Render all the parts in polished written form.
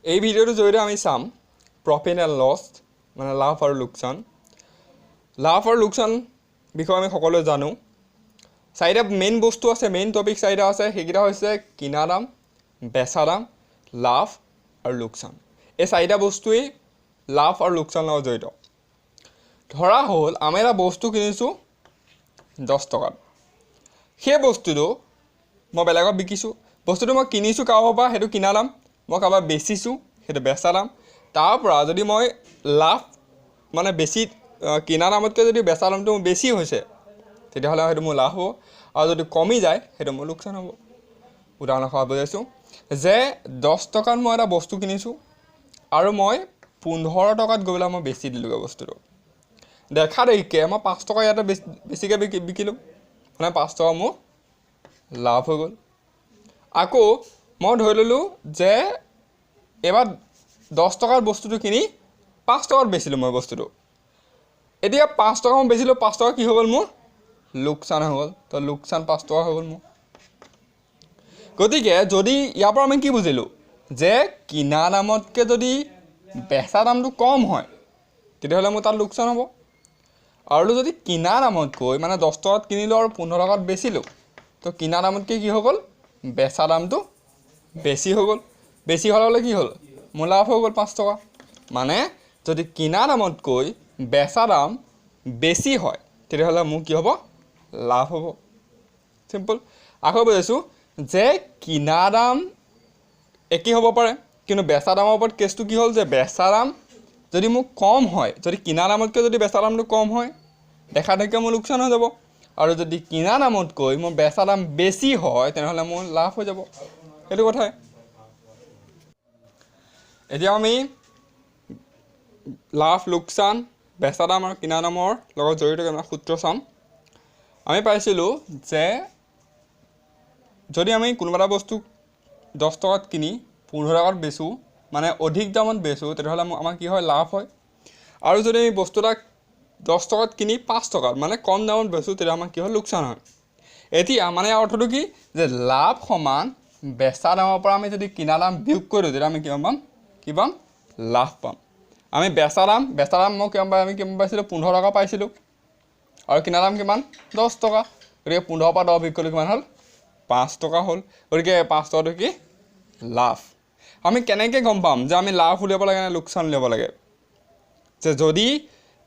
এই ভিডিঅ'টোৰ জৰিয়তে আমি চাম প্ৰফিট এণ্ড লছ মানে লাভ আৰু লোকচান। লাভ আৰু লোকচান বিষয়ে আমি সকলোৱে জানো। চাৰিটা মেইন বস্তু আছে, মেইন টপিক চাৰিটা আছে। সেইকেইটা হৈছে কিনা দাম, বেচা দাম, লাভ আৰু লোকচান। এই চাৰিটা বস্তুৱেই লাভ আৰু লোকচানৰ লগত জড়িত। ধৰা হ'ল আমি এটা বস্তু কিনিছোঁ 10 টকাত। সেই বস্তুটো মই বেলেগত বিকিছোঁ। বস্তুটো মই কিনিছোঁ কাৰোবাৰ পৰা, সেইটো কিনা দাম। মই কাৰোবাক বেচিছোঁ, সেইটো বেচা দাম। তাৰ পৰা যদি মই লাভ মানে বেছি কিনা দামতকৈ যদি বেচা দামটো বেছি হৈছে, তেতিয়াহ'লে সেইটো মোৰ লাভ হ'ব, আৰু যদি কমি যায় সেইটো মোৰ লোকচান হ'ব। উদাহৰণৰ সহায়ত বুজাইছোঁ যে 10 টকাত মই এটা বস্তু কিনিছোঁ আৰু মই 15 টকাত গৈ পেলাই মই বেছি দিলোঁগৈ বস্তুটো। দেখা দেখিকে মই 5 টকা ইয়াতে বেছিকৈ বিকিলোঁ, মানে 5 টকা মোৰ লাভ হৈ গ'ল। আকৌ মই ধৰি ল'লোঁ যে এইবাৰ 10 টকাৰ বস্তুটো কিনি 5 টকাত বেচিলোঁ মই বস্তুটো। এতিয়া 5 টকা মই বেচিলোঁ, 5 টকা কি হৈ গ'ল মোৰ লোকচান হৈ গ'ল। তো লোকচান 5 টকা হৈ গ'ল মোৰ। গতিকে যদি ইয়াৰ পৰা আমি কি বুজিলোঁ যে কিনা দামতকৈ যদি বেচা দামটো কম হয় তেতিয়াহ'লে মোৰ তাত লোকচান হ'ব। আৰু যদি কিনা দামতকৈ মানে 10 টকাত কিনিলোঁ আৰু 15 টকাত বেচিলোঁ, তো কিনা দামতকৈ কি হৈ গ'ল বেচা দামটো বেছি হৈ গ'ল। বেছি হ'লে কি হ'ল মোৰ লাভ হৈ গ'ল 5 টকা। মানে যদি কিনা দামতকৈ বেচা দাম বেছি হয় তেতিয়াহ'লে মোৰ কি হ'ব লাভ হ'ব। চিম্পল। আকৌ বুজাইছোঁ যে কিনা দাম একেই হ'ব পাৰে, কিন্তু বেচা দামৰ ওপৰত কেছটো কি হ'ল যে বেচা দাম যদি মোৰ কম হয়, যদি কিনা দামতকৈ যদি বেচা দামটো কম হয়, দেখা দেখিকে মোৰ লোকচান হৈ যাব। আৰু যদি কিনা দামতকৈ মোৰ বেচা দাম বেছি হয় তেনেহ'লে মোৰ লাভ হৈ যাব। সেইটো কথাই। এতিয়া আমি লাভ, লোকচান, বেচা দাম আৰু কিনা দামৰ লগত জড়িত কেইটামান সূত্ৰ চাম। আমি পাইছিলোঁ যে যদি আমি কোনোবা এটা বস্তু 10 টকাত কিনি 15 টকাত বেচোঁ, মানে অধিক দামত বেচোঁ, তেতিয়াহ'লে আমাৰ কি হয় লাভ হয়। আৰু যদি আমি বস্তু এটা 10 টকাত কিনি 5 টকাত মানে কম দামত বেচোঁ, তেতিয়া আমাৰ কি হয় লোকচান হয়। এতিয়া মানে ইয়াৰ অৰ্থটো কি যে লাভ সমান বেচা দামৰ পৰা আমি যদি কিনা দাম বিয়োগ কৰোঁ তেতিয়া আমি কিমান পাম, কি পাম লাভ পাম। আমি বেচা দাম মই কিমান পাই, আমি কিমান পাইছিলোঁ 15 টকা পাইছিলোঁ, আৰু কিনা দাম কিমান 10 টকা। গতিকে 15 পৰা 10 বিয়োগ কৰিলে কিমান হ'ল 5 টকা হ'ল। গতিকে 5 টকাটো কি লাভ। আমি কেনেকৈ গম পাম যে আমি লাভ উলিয়াব লাগে নে লোকচান উলিয়াব লাগে? যে যদি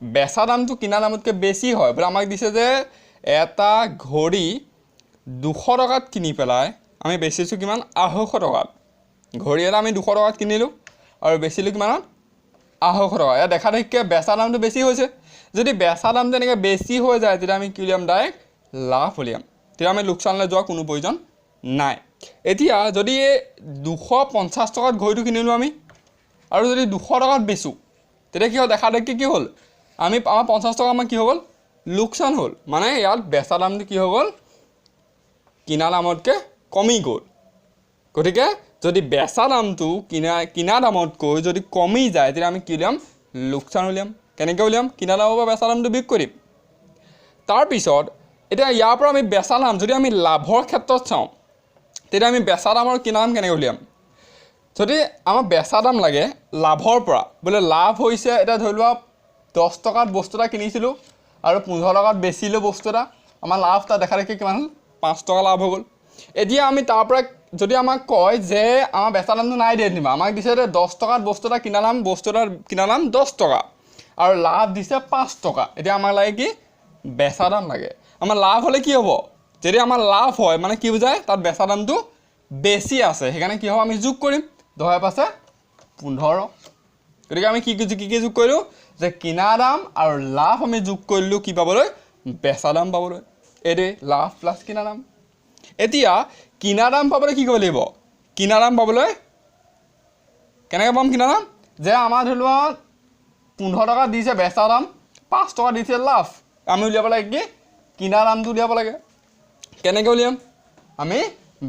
বেচা দামটো কিনা দামতকৈ বেছি হয়, বোলে আমাক দিছে যে এটা ঘড়ী 200 টকাত কিনি পেলাই আমি বেচিছোঁ কিমান 250 টকাত। ঘড়ী এটা আমি 200 টকাত কিনিলোঁ আৰু বেচিলোঁ কিমানত 250 টকা। ইয়াত দেখা দেখিকে বেচা দামটো বেছি হৈছে। যদি বেচা দামটো এনেকৈ বেছি হৈ যায় তেতিয়া আমি কি উলিয়াম, ডাইৰেক্ট লাভ উলিয়াম। তেতিয়া আমি লোকচানলৈ যোৱাৰ কোনো প্ৰয়োজন নাই। এতিয়া যদি 250 টকাত ঘড়ীটো কিনিলোঁ আমি আৰু যদি 200 টকাত বেচোঁ, তেতিয়া কি হ'ল দেখা দেখি কি হ'ল আমাৰ 50 টকা আমাৰ কি হৈ গ'ল লোকচান হ'ল। মানে ইয়াত বেচা দামটো কি হৈ গ'ল কিনা দামতকৈ কমি গ'ল। গতিকে যদি বেচা দামটো কিনা দামতকৈ যদি কমি যায় তেতিয়া আমি কি উলিয়াম লোকচান উলিয়াম। কেনেকৈ উলিয়াম, কিনা দামৰ পৰা বেচা দামটো বিয়োগ কৰিম। তাৰপিছত এতিয়া ইয়াৰ পৰা আমি বেচা দাম যদি আমি লাভৰ ক্ষেত্ৰত চাওঁ, তেতিয়া আমি বেচা দাম আৰু কিনা দাম কেনেকৈ উলিয়াম। যদি আমাৰ বেচা দাম লাগে লাভৰ পৰা, বোলে লাভ হৈছে এতিয়া ধৰি লোৱা 10 টকাত বস্তু এটা কিনিছিলোঁ আৰু 15 টকাত বেচিলোঁ বস্তু এটা, আমাৰ লাভ এটা দেখা দেখি কিমান হ'ল 5 টকা লাভ হৈ গ'ল। এতিয়া আমি তাৰ পৰা যদি আমাক কয় যে আমাৰ বেচা দামটো নাই দিয়ে দিবা, আমাক দিছে যে 10 টকাত বস্তু এটা কিনা দাম 10 টকা আৰু লাভ দিছে 5 টকা। এতিয়া আমাক লাগে কি বেচা দাম লাগে। আমাৰ লাভ হ'লে কি হ'ব, যদি আমাৰ লাভ হয় মানে কি বুজায় তাত বেচা দামটো বেছি আছে, সেইকাৰণে কি হ'ব আমি যোগ কৰিম 10 পাঁচে 15। গতিকে আমি কি যোগ কৰিলোঁ যে কিনা দাম আৰু লাভ আমি যোগ কৰিলোঁ কি পাবলৈ, বেচা দাম পাবলৈ। এইটোৱে লাভ প্লাছ কিনা দাম। এতিয়া কিনা দাম পাবলৈ কি কৰিব লাগিব, কিনা দাম পাবলৈ কেনেকৈ পাম কিনা দাম, যে আমাৰ ধৰি লোৱা 15 টকা দিছে বেচা দাম, 5 টকা দিছে লাভ, আমি উলিয়াব লাগে কি কিনা দামটো উলিয়াব লাগে। কেনেকৈ উলিয়াম, আমি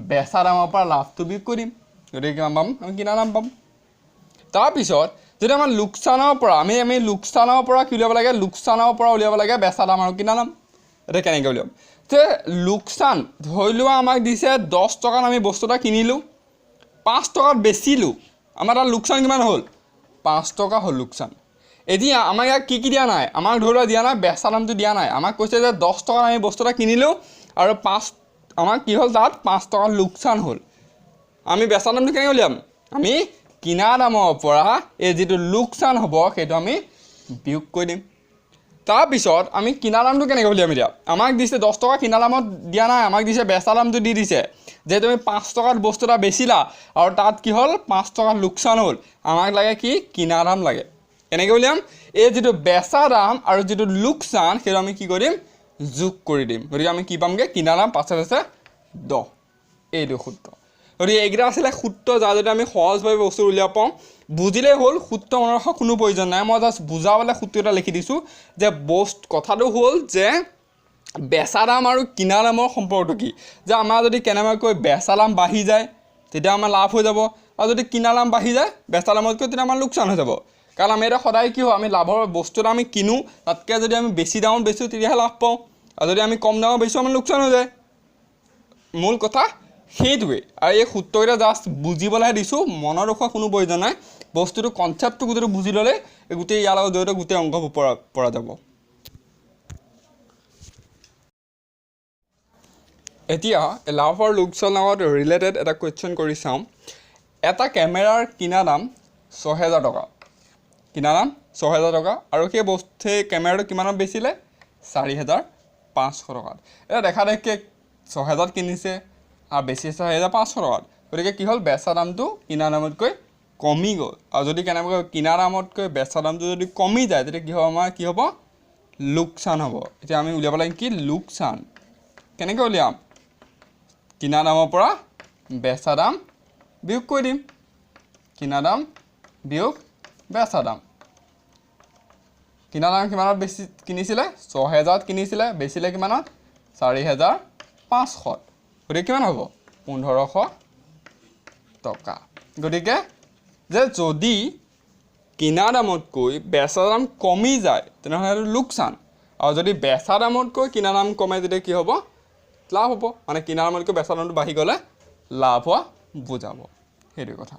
বেচা দামৰ পৰা লাভটো বিয়োগ কৰিম। গতিকে কিমান পাম, আমি কিনা দাম পাম। তাৰপিছত যদি আমাৰ লোকচানৰ পৰা আমি লোকচানৰ পৰা কি উলিয়াব লাগে, লোকচানৰ পৰা উলিয়াব লাগে বেচা দাম আৰু কিনা দাম। এতিয়া কেনেকৈ উলিয়াম, যে লোকচান ধৰি লোৱা আমাক দিছে 10 টকাত আমি বস্তু এটা কিনিলোঁ, 5 টকাত বেচিলোঁ, আমাৰ তাত লোকচান কিমান হ'ল 5 টকা হ'ল লোকচান এতিয়া আমাক ইয়াক কি দিয়া নাই আমাক ধৰা দিয়া নাই বেচা দামটো দিয়া নাই আমাক কৈছে যে 10 টকা আমি বস্তু এটা কিনিলো আৰু 5 আমাক কি হ'ল তাত 5 টকা লোকচান হ'ল আমি বেচা দামটো কেনেকৈ উলিয়াম আমি কিনা দামৰ পৰা এই যেটো লোকচান হ'ব সেইটো আমি বিয়োগ কৰি দিম তাৰ পিছত আমি কিনা দামটো কেনেকৈ উলিয়াম এতিয়া আমাক দিছে 10 টকা কিনা দামত দিয়া নাই আমাক দিছে বেচা দামটো দি দিছে যে তুমি 5 টকাত বস্তু এটা বেচিলা আৰু তাত কি হ'ল 5 টকা লোকচান হ'ল আমাক লাগে কি কিনা দাম লাগে এনেকৈ উলিয়াম এই যেটো বেচা দাম আৰু যেটো লোকচান সেইটো আমি কি কৰিম যোগ কৰি দিম গতিকে আমি কি পামগে কিনা দাম পাছে আছে 10 এইটো সূত্ৰ গতিকে এইকেইটা আছিলে সূত্ৰ যা যদি আমি সহজভাৱে বস্তু উলিয়াব পাওঁ বুজিলে হ'ল সূত্ৰ মনৰ ৰাখা কোনো প্ৰয়োজন নাই মই জাস্ট বুজাবলৈ সূত্ৰ এটা লিখি দিছো যে কথাটো হ'ল যে বেচা দাম আৰু কিনা দামৰ সম্পৰ্কটো কি যে আমাৰ যদি কেনেবাকৈ বেচা দাম বাঢ়ি যায় তেতিয়া আমাৰ লাভ হৈ যাব আৰু যদি কিনা দাম বাঢ়ি যায় বেচা দামতকৈ তেতিয়া আমাৰ লোকচান হৈ যাব কাৰণ আমি এটা সদায় কি হয় আমি লাভৰ বস্তু এটা আমি কিনো তাতকৈ যদি আমি বেছি দামত বেচো তেতিয়াহে লাভ পাওঁ আৰু যদি আমি কম দামত বেচো আমাৰ লোকচান হৈ যায় মূল কথা সেইটোৱে আৰু এই সূত্ৰকেইটা জাষ্ট বুজিবলৈহে দিছোঁ মনত ৰখা কোনো প্ৰয়োজন নাই বস্তুটো কনচেপ্টটো গোটেইটো বুজি ল'লে গোটেই ইয়াৰ লগত জড়িত গোটেই অংক পৰা যাব এতিয়া লাভ আৰু লোকচানৰ লগত ৰিলেটেড এটা কুৱেশ্যন কৰি চাওঁ এটা কেমেৰাৰ কিনা দাম 6000 টকা কিনা দাম 6000 টকা আৰু সেই কেমেৰাটো কিমানত বেচিলে 4500 টকাত এটা দেখা দেখে 6000 কিনিছে আৰু বেচিছে 4500 টকাত গতিকে কি হ'ল বেচা দামটো কিনা দামতকৈ কমি গ'ল আৰু যদি কেনেবাকৈ কিনা দামতকৈ বেচা দামটো যদি কমি যায় তেতিয়া কি হ'ব আমাৰ কি হ'ব লোকচান হ'ব এতিয়া আমি উলিয়াব লাগে কি লোকচান কেনেকৈ উলিয়াম কিনা দামৰ পৰা বেচা দাম বিয়োগ কৰি দিম কিনা দাম বিয়োগ বেচা দাম কিনা দাম কিমানত বেছি কিনিছিলে 6000 কিনিছিলে বেচিলে কিমানত 4500 গতিকে কিমান হ'ব 1500 টকা গতিকে যে যদি কিনা দামতকৈ বেচা দাম কমি যায় তেনেহ'লে লোকচান আৰু যদি বেচা দামতকৈ কিনা দাম কমে তেতিয়া কি হ'ব লাভ হ'ব মানে কিনা দামতকৈ বেচা দামটো বাঢ়ি গ'লে লাভ হোৱা বুজাব সেইটো কথা